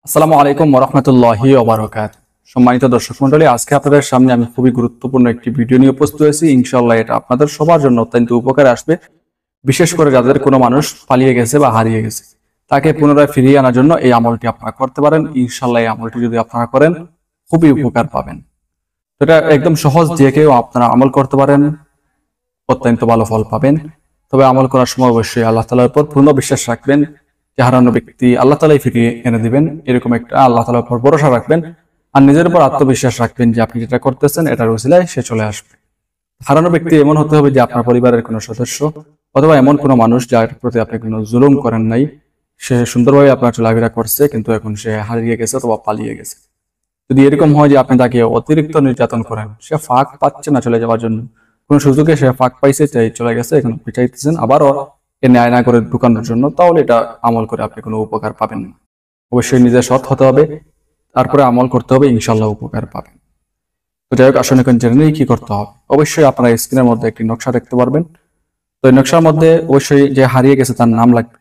আসসালামু আলাইকুম ওয়া রাহমাতুল্লাহি ওয়া বারাকাতুহু। সম্মানিত দর্শক মণ্ডলী, আজকে আপনাদের সামনে আমি খুবই গুরুত্বপূর্ণ একটি ভিডিও নিয়ে উপস্থিত হয়েছি। ইনশাআল্লাহ এটা আপনাদের সবার জন্য অত্যন্ত উপকারে আসবে। বিশেষ করে যাদের কোনো মানুষ পালিয়ে গেছে বা হারিয়ে গেছে, তাকে পুনরায় ফিরিয়ে আনার জন্য এই আমলটি আপনারা করতে পারেন। ইনশাআল্লাহ এই আমলটি যদি আপনারা করেন খুবই উপকার পাবেন। তো এটা একদম সহজ, যে কেউ আপনারা আমল করতে পারেন, অত্যন্ত ভালো ফল পাবেন। তবে আমল করার সময় অবশ্যই আল্লাহ তাআলার উপর পূর্ণ বিশ্বাস রাখবেন যে হারানো ব্যক্তি আল্লাহ তাআলাই ফিরিয়ে এনে দিবেন, এরকম একটা আল্লাহ তাআলার উপর ভরসা রাখবেন। আর নিজের উপর আত্মবিশ্বাস রাখবেন যে আপনি যেটা করতেছেন এটার ওসিলায় সে চলে আসবে। হারানো ব্যক্তি এমন হতে হবে যে আপনার পরিবারের কোনো সদস্য অথবা এমন কোনো মানুষ যার প্রতি আপনি কোনো জুলুম করেন নাই, সে সুন্দরভাবে আপনার চলাফেরা করছে কিন্তু এখন সে হারিয়ে গেছে অথবা পালিয়ে গেছে। যদি এরকম হয় যে আপনি তাকে অতিরিক্ত নির্যাতন করেন, সে ফাঁক পাচ্ছে না চলে যাওয়ার জন্য, কোন সুযোগে সে ফাঁক পাইছে, চাই চলে গেছে, এখন চাইতেছেন আবারও এ ন্যায় না করে ঢুকানোর জন্য, তাহলে এটা আমল করে আপনি কোনো উপকার পাবেন না। অবশ্যই নিজে সৎ হতে হবে, তারপরে আমল করতে হবে, ইনশাল্লাহ উপকার পাবেন। তো যাই হোক, আসুন এখন জেনে নেই কি করতে হবে। অবশ্যই আপনারা স্ক্রিনের মধ্যে একটি নকশা দেখতে পারবেন। তো এই নকশার মধ্যে অবশ্যই যে হারিয়ে গেছে তার নাম লাগবে।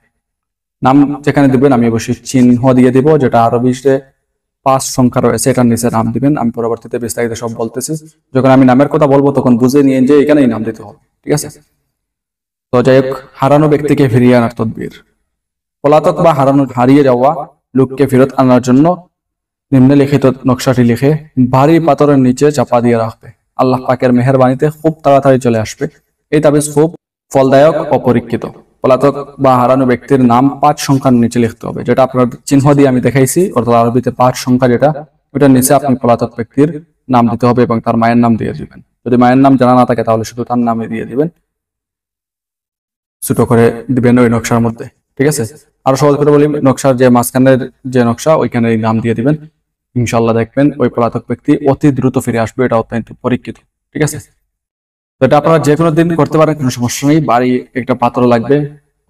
নাম যেখানে দিবেন আমি অবশ্যই চিহ্ন দিয়ে দিব, যেটা আরবিতে 5 সংখ্যা রয়েছে, এটার নিচে নাম দিবেন। আমি পরবর্তীতে বিস্তারিত সব বলতেছি। যখন আমি নামের কথা বলবো তখন বুঝে নিয়ে যে এখানেই নাম দিতে হবে, ঠিক আছে? তো যাই হোক, হারানো ব্যক্তিকে ফিরিয়ে আনার তদবির। পলাতক বা হারিয়ে যাওয়া লোককে ফেরত আনার জন্য নিম্নলিখিত নকশাটি লিখে ভারী পাথরের নিচে চাপা দিয়ে রাখবে। আল্লাহ পাকের মেহেরবানিতে খুব তাড়াতাড়ি চলে আসবে। এই তাবিজ খুব ফলদায়ক ও পরীক্ষিত। পলাতক বা হারানো ব্যক্তির নাম 5 সংখ্যার নিচে লিখতে হবে, যেটা আপনার চিহ্ন দিয়ে আমি দেখাইছি, অর্থাৎ আরবিতে 5 সংখ্যা যেটা, ওটার নিচে আপনি পলাতক ব্যক্তির নাম দিতে হবে এবং তার মায়ের নাম দিয়ে দিবেন। যদি মায়ের নাম জানা না থাকে তাহলে শুধু তার নামে দিয়ে দিবেন, ছোট করে দিবেন ওই নকশার মধ্যে, ঠিক আছে? আরো সহজ করে বলি, নকশার যে মাঝখানের যে নকশা ওইখানে নাম দিয়ে দিবেন। ইনশাল্লাহ দেখবেন ওই পলাতক ব্যক্তি অতি দ্রুত ফিরে আসবে। এটা অত্যন্ত পরীক্ষিত, ঠিক আছে? তো এটা আপনারা যে কোনো দিন করতে পারেন, কোনো সমস্যা নেই। বাড়ি একটা পাথর লাগবে,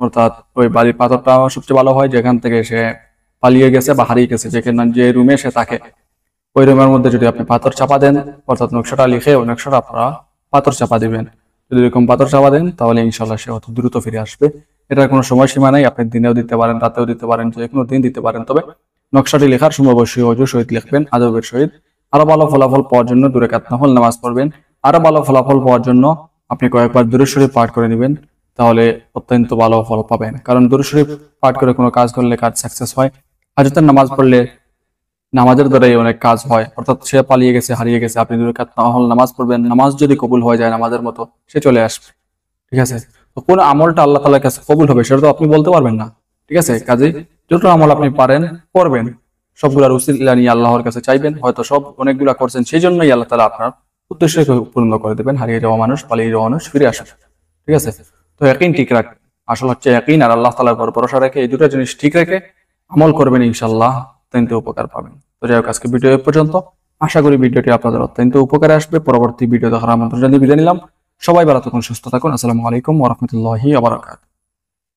অর্থাৎ ওই বাড়ির পাথরটা সবচেয়ে ভালো হয় যেখান থেকে সে পালিয়ে গেছে বা হারিয়ে গেছে, যেখানে যে রুমে সে থাকে ওই রুমের মধ্যে যদি আপনি পাথর চাপা দেন, অর্থাৎ নকশাটা লিখে ওই নকশাটা আপনারা পাথর চাপা দিবেন। যদি এরকম পাথর চাপা দেন তাহলে ইনশাল্লাহ সে অত দ্রুত ফিরে আসবে। এটার কোনো সময়সীমা নাই, আপনি দিনেও দিতে পারেন, রাতেও দিতে পারেন, যে কোনো দিন দিতে পারেন। তবে নকশাটি লেখার সময় অবশ্যই অজুর সহিত লিখবেন, আদবের সহিত। আরো ভালো ফলাফল পাওয়ার জন্য 2 রাকাত নফল নামাজ পড়বেন। আরো ভালো ফলাফল পাওয়ার জন্য আপনি কয়েকবার দুরূদ শরীফ পাঠ করে নেবেন, তাহলে অত্যন্ত ভালো ফল পাবেন। কারণ দুরূদ শরীফ পাঠ করে কোনো কাজ করলে কাজ সাকসেস হয়। হাজতের নামাজ পড়লে নামাজের দ্বারাই অনেক কাজ হয়, অর্থাৎ সে পালিয়ে গেছে, হারিয়ে গেছে, আপনি 2 রাকাত নফল নামাজ পড়বেন, নামাজ যদি কবুল হয়ে যায় নামাজের মতো, সে চলে আসবে, ঠিক আছে? তো কোন আমলটা আল্লাহ তাআলার কাছে কবুল হবে সেটা তো আপনি বলতে পারবেন না, ঠিক আছে? কাজেই যত আমল আপনি পারেন করবেন, সবগুলার উসিলা নিয়ে আল্লাহর কাছে চাইবেন। হয়তো সব অনেকগুলা করছেন, সেই জন্যই আল্লাহ তাআলা আপনার উদ্দেশ্যকে পূর্ণ করে দেবেন। হারিয়ে যাওয়া মানুষ, পালিয়ে যাওয়া মানুষ ফিরে আসবে, ঠিক আছে? তো ইয়াকিন ঠিক রাখবেন। আসল হচ্ছে ইয়াকিন আর আল্লাহ তাআলার উপর ভরসা রেখে, এই দুটো জিনিস ঠিক রেখে আমল করবেন, ইনশাআল্লাহ অত্যন্ত উপকার পাবেন। তো যাই হোক, আজকে ভিডিও এ পর্যন্ত। আশা করি ভিডিওটি আপনাদের অত্যন্ত উপকারে আসবে। পরবর্তী ভিডিও দেখার আমন্ত্রণ জানিয়ে বিদায় নিলাম। সবাই ভালো থাকুন, সুস্থ থাকুন। আসসালামু আলাইকুম ওয়া রাহমাতুল্লাহি ওয়া বারাকাতুহু।